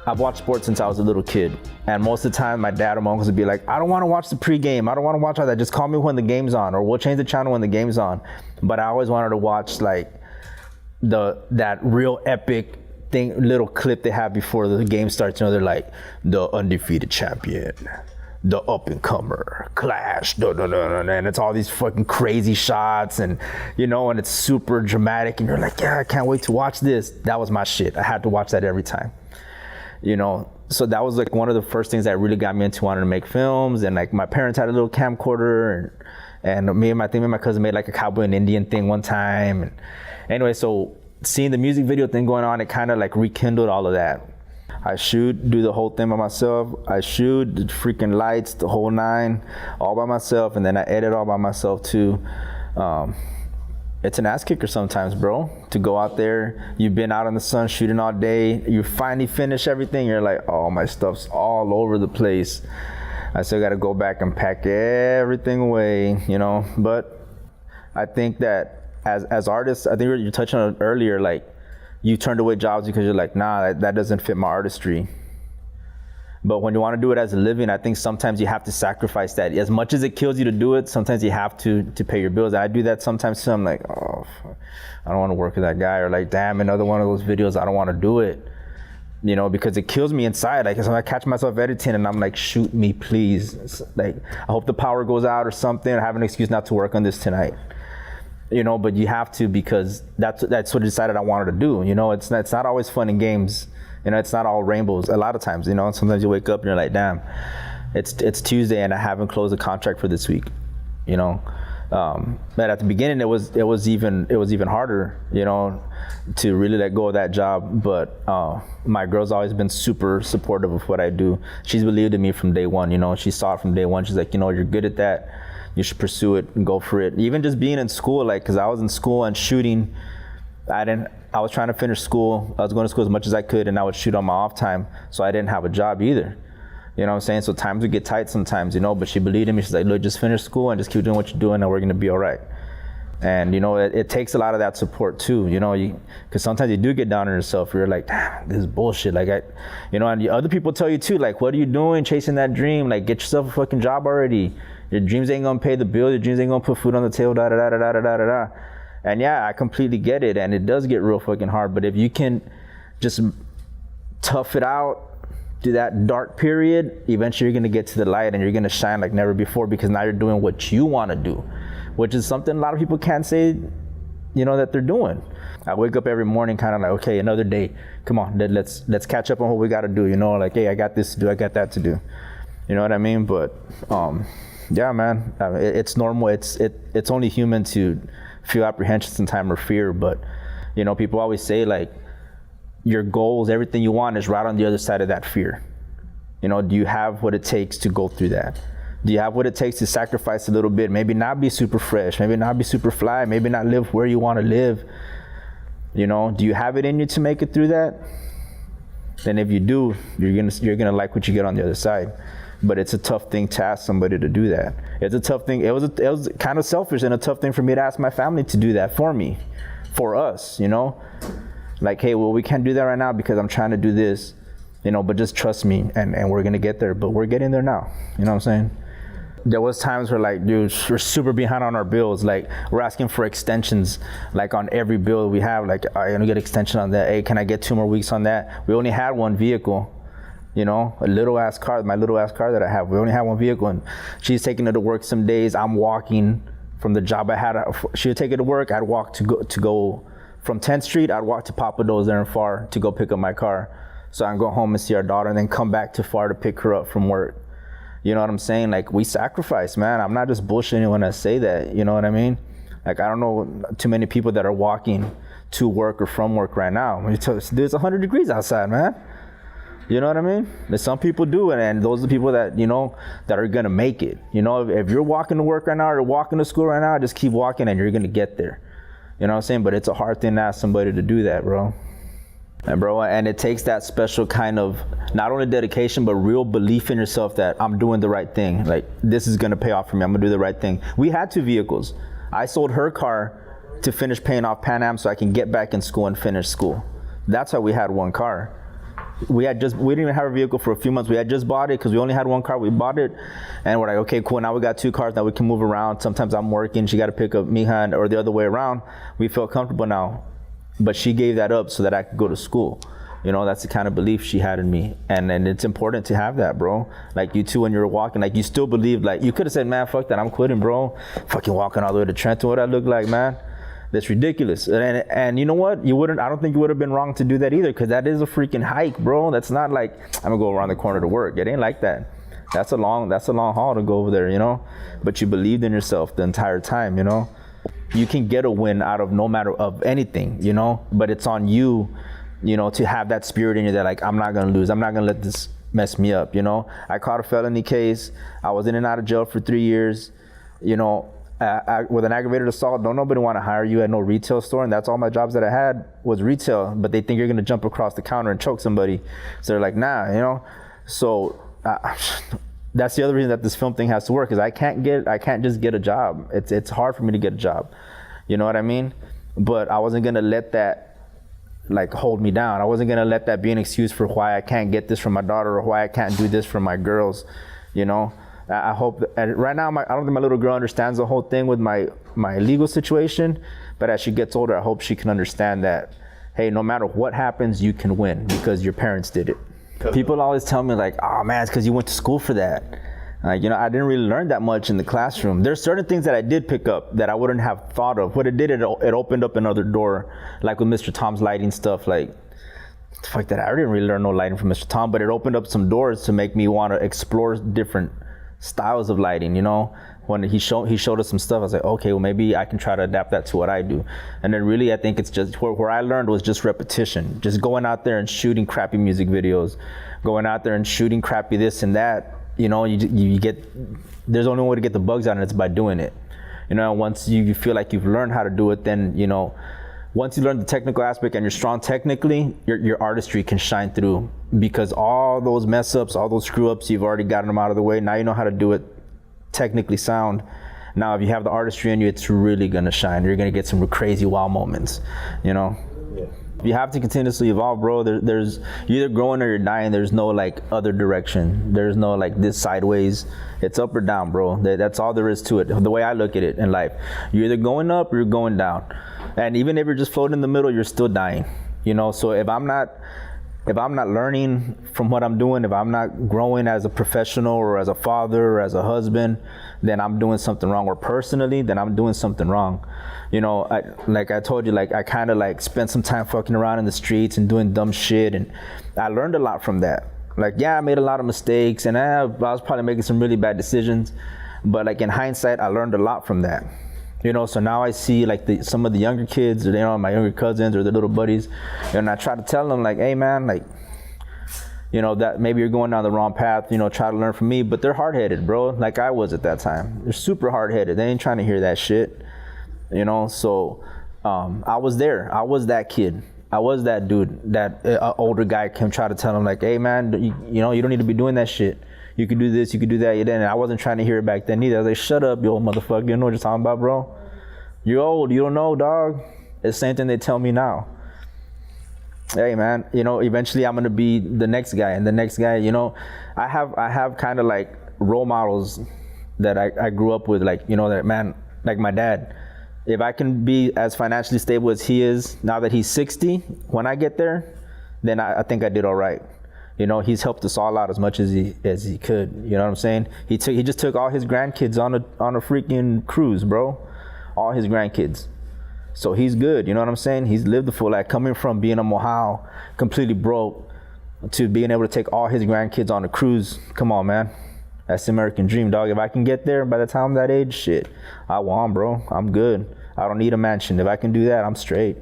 I've watched sports since I was a little kid, and most of the time my dad or my uncles would be like, I don't want to watch the pregame, I don't want to watch all that, just call me when the game's on, or we'll change the channel when the game's on. But I always wanted to watch like that real epic thing, little clip they have before the game starts. You know, they're like, the undefeated champion, the up and comer, clash, and it's all these fucking crazy shots, and you know, and it's super dramatic, and you're like, yeah, I can't wait to watch this. That was my shit. I had to watch that every time. You know, so that was like one of the first things that really got me into wanting to make films. And like my parents had a little camcorder, and me and my cousin made like a cowboy and Indian thing one time. And anyway, so seeing the music video thing going on, it kind of like rekindled all of that. I do the whole thing by myself. I shoot the freaking lights, the whole nine, all by myself, and then I edit all by myself too. It's an ass kicker sometimes, bro, to go out there. You've been out in the sun shooting all day. You finally finish everything. You're like, oh, my stuff's all over the place. I still got to go back and pack everything away, you know. But I think that as artists, I think you're touching on it earlier, like you turned away jobs because you're like, nah, that doesn't fit my artistry. But when you want to do it as a living, I think sometimes you have to sacrifice that. As much as it kills you to do it, sometimes you have to pay your bills. I do that sometimes too. I'm like, oh, fuck, I don't want to work with that guy. Or like, damn, another one of those videos, I don't want to do it. You know, because it kills me inside. Like, so I catch myself editing and I'm like, shoot me, please. It's like, I hope the power goes out or something. I have an excuse not to work on this tonight. You know, but you have to, because that's what I decided I wanted to do. You know, it's not always fun and games. You know, it's not all rainbows a lot of times, you know. Sometimes you wake up and you're like, damn, it's Tuesday and I haven't closed a contract for this week, you know. But at the beginning it was even harder, you know, to really let go of that job. But my girl's always been super supportive of what I do. She's believed in me from day one, you know. She saw it from day one. She's like, you know, you're good at that. You should pursue it and go for it. Even just being in school, like, because I was in school and shooting, I was trying to finish school. I was going to school as much as I could, and I would shoot on my off time, so I didn't have a job either. You know what I'm saying? So times would get tight sometimes, you know, but she believed in me. She's like, look, just finish school and just keep doing what you're doing, and we're going to be all right. And, you know, it takes a lot of that support too, you know, because sometimes you do get down on yourself. You're like, damn, this is bullshit. Like, you know, and other people tell you too, like, what are you doing chasing that dream? Like, get yourself a fucking job already. Your dreams ain't going to pay the bill. Your dreams ain't going to put food on the table, da da da da da da da da. And yeah, I completely get it, and it does get real fucking hard. But if you can just tough it out, do that dark period, eventually you're gonna get to the light and you're gonna shine like never before, because now you're doing what you wanna do, which is something a lot of people can't say, you know, that they're doing. I wake up every morning kind of like, okay, another day. Come on, let's catch up on what we gotta do, you know, like, hey, I got this to do, I got that to do. You know what I mean? But yeah, man, it's normal. It's only human to feel apprehension sometimes or fear, but you know, people always say like your goals, everything you want is right on the other side of that fear. You know, do you have what it takes to go through that? Do you have what it takes to sacrifice a little bit? Maybe not be super fresh, maybe not be super fly, maybe not live where you want to live. You know, do you have it in you to make it through that? Then if you do, you're gonna like what you get on the other side. But it's a tough thing to ask somebody to do that. It's a tough thing. It was kind of selfish and a tough thing for me to ask my family to do that for me, for us, you know? Like, hey, well, we can't do that right now because I'm trying to do this, you know, but just trust me and we're gonna get there. But we're getting there now, you know what I'm saying? There was times where like, dude, we're super behind on our bills. Like, we're asking for extensions, like on every bill we have, like, I'm gonna get extension on that. Hey, can I get 2 more weeks on that? We only had one vehicle. You know, my little ass car that I have. We only have one vehicle, and she's taking it to work some days. I'm walking from the job I had. She would take it to work. I'd walk to go from 10th Street. I'd walk to Papado's there in Far to go pick up my car, so I can go home and see our daughter, and then come back to Far to pick her up from work. You know what I'm saying? Like, we sacrifice, man. I'm not just bullshitting when I say that. You know what I mean? Like, I don't know too many people that are walking to work or from work right now. There's 100 degrees outside, man. You know what I mean? There's some people do, and those are the people that, you know, that are gonna make it. You know, if you're walking to work right now or walking to school right now, just keep walking and you're gonna get there. You know what I'm saying? But it's a hard thing to ask somebody to do that, bro. And it takes that special kind of, not only dedication, but real belief in yourself that I'm doing the right thing. Like, this is gonna pay off for me. I'm gonna do the right thing. We had 2 vehicles. I sold her car to finish paying off Pan Am so I can get back in school and finish school. That's how we had 1 car. We didn't even have a vehicle for a few months. We had just bought it because we only had one car. We bought it, and we're like, okay, cool. Now we got 2 cars. Now we can move around. Sometimes I'm working. She got to pick up Mihan, or the other way around. We feel comfortable now, but she gave that up so that I could go to school. You know, that's the kind of belief she had in me, and it's important to have that, bro. Like you too, when you're walking, like you still believed. Like you could have said, man, fuck that, I'm quitting, bro. Fucking walking all the way to Trenton. What I look like, man? That's ridiculous. And you know what? I don't think you would have been wrong to do that either, because that is a freaking hike, bro. That's not like I'm gonna go around the corner to work. It ain't like that. That's a long haul to go over there, you know. But you believed in yourself the entire time, you know. You can get a win out of no matter of anything, you know. But it's on you, you know, to have that spirit in you that like I'm not gonna lose. I'm not gonna let this mess me up, you know. I caught a felony case. I was in and out of jail for 3 years, you know. With an aggravated assault, don't nobody want to hire you at no retail store, and that's all my jobs that I had was retail. But they think you're gonna jump across the counter and choke somebody, so they're like, nah, you know. So that's the other reason that this film thing has to work, is I can't just get a job. It's hard for me to get a job, you know what I mean? But I wasn't gonna let that like hold me down. I wasn't gonna let that be an excuse for why I can't get this for my daughter or why I can't do this for my girls, you know. I hope that, right now, I don't think my little girl understands the whole thing with my legal situation, but as she gets older, I hope she can understand that, hey, no matter what happens, you can win because your parents did it. People always tell me like, oh man, it's because you went to school for that. You know, I didn't really learn that much in the classroom. There's certain things that I did pick up that I wouldn't have thought of. What it did, it opened up another door, like with Mr. Tom's lighting stuff, like, fuck that, I didn't really learn no lighting from Mr. Tom, but it opened up some doors to make me want to explore different styles of lighting, you know. When he showed us some stuff, I was like, okay, well maybe I can try to adapt that to what I do. And then really I think it's just where I learned was just repetition, just going out there and shooting crappy music videos, going out there and shooting crappy this and that, you know. You get, there's only one way to get the bugs out, and it's by doing it, you know. Once you feel like you've learned how to do it, then, you know, once you learn the technical aspect and you're strong technically, your artistry can shine through, because all those mess ups, all those screw ups, you've already gotten them out of the way. Now you know how to do it technically sound. Now if you have the artistry in you, it's really gonna shine. You're gonna get some crazy wow moments, you know. Yeah. You have to continuously evolve, bro. There's you're either growing or you're dying. There's no like other direction. There's no like this sideways. It's up or down, bro. That's all there is to it. The way I look at it in life, you're either going up or you're going down. And even if you're just floating in the middle, you're still dying, you know. So if I'm not learning from what I'm doing, if I'm not growing as a professional or as a father or as a husband, then I'm doing something wrong. Or personally, then I'm doing something wrong. You know, like I told you, like I kind of like spent some time fucking around in the streets and doing dumb shit, and I learned a lot from that. Like, yeah, I made a lot of mistakes, and I was probably making some really bad decisions, but like in hindsight, I learned a lot from that. You know, so now I see like some of the younger kids, or, you know, my younger cousins or their little buddies, and I try to tell them like, hey man, like, you know, that maybe you're going down the wrong path, you know, try to learn from me. But they're hard-headed, bro, like I was at that time. They're super hard-headed. They ain't trying to hear that shit, you know. So I was there. I was that kid. I was that dude, that older guy can try to tell him like, hey man, you know, you don't need to be doing that shit. You could do this, you could do that. And I wasn't trying to hear it back then either. I was like, shut up, you old motherfucker. You know what you're talking about, bro? You're old, you don't know, dog. It's the same thing they tell me now. Hey man, you know, eventually I'm gonna be the next guy, and the next guy, you know. I have kind of like role models that I grew up with, like, you know, that man, like my dad. If I can be as financially stable as he is now that he's 60, when I get there, then I think I did all right. You know, he's helped us all out as much as he could. You know what I'm saying? He just took all his grandkids on a freaking cruise, bro. All his grandkids. So he's good. You know what I'm saying? He's lived the full life, coming from being a mohawk, completely broke, to being able to take all his grandkids on a cruise. Come on, man. That's the American dream, dog. If I can get there by the time I'm that age, shit, I won, bro. I'm good. I don't need a mansion. If I can do that, I'm straight.